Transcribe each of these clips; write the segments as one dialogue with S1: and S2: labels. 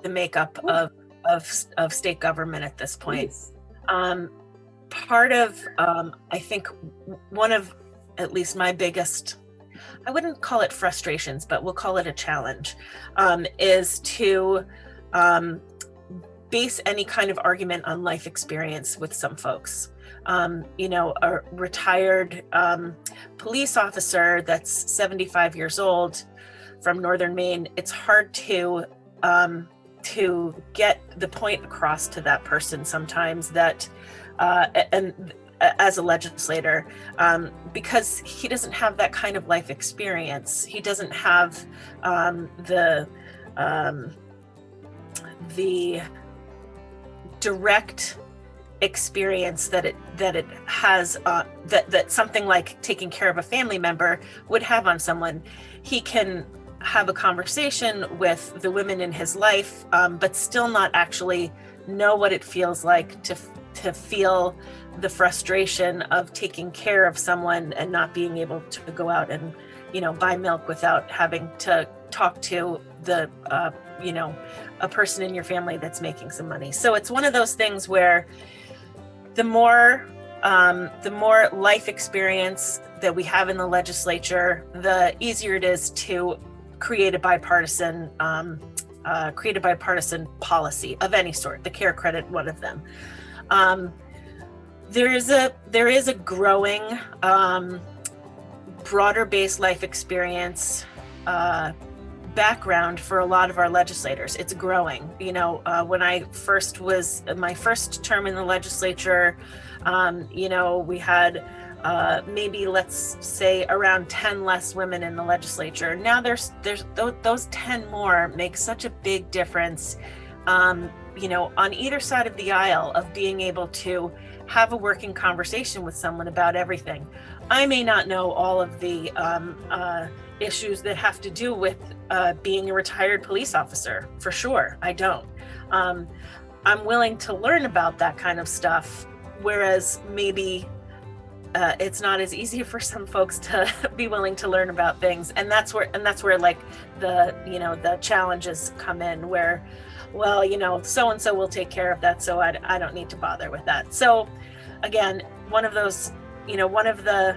S1: the makeup of state government at this point.
S2: Please.
S1: Part of, I think one of at least my biggest, I wouldn't call it frustrations, but we'll call it a challenge, is to base any kind of argument on life experience with some folks. A retired police officer that's 75 years old from Northern Maine, it's hard to get the point across to that person sometimes that, and as a legislator, because he doesn't have that kind of life experience. He doesn't have the direct experience that it has, that something like taking care of a family member would have on someone. He can have a conversation with the women in his life, but still not actually know what it feels like to feel the frustration of taking care of someone and not being able to go out and, buy milk without having to talk to the, a person in your family that's making some money. So it's one of those things where the more life experience that we have in the legislature, the easier it is to create a bipartisan policy of any sort. The care credit, one of them. There is a growing, broader based life experience background for a lot of our legislators. It's growing. When I first was my first term in the legislature, we had maybe, let's say, around 10 less women in the legislature. Now there's those 10 more make such a big difference, on either side of the aisle, of being able to have a working conversation with someone about everything. I may not know all of the issues that have to do with being a retired police officer, for sure. I don't. I'm willing to learn about that kind of stuff, whereas maybe it's not as easy for some folks to be willing to learn about things, and that's where like the challenges come in, where, well, so and so will take care of that, so I don't need to bother with that. So again, one of those, one of the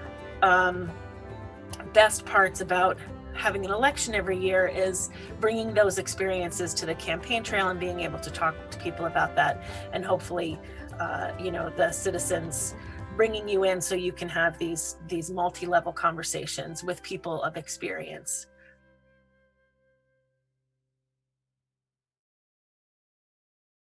S1: best parts about having an election every year is bringing those experiences to the campaign trail and being able to talk to people about that, and hopefully the citizens bringing you in so you can have these multi-level conversations with people of experience.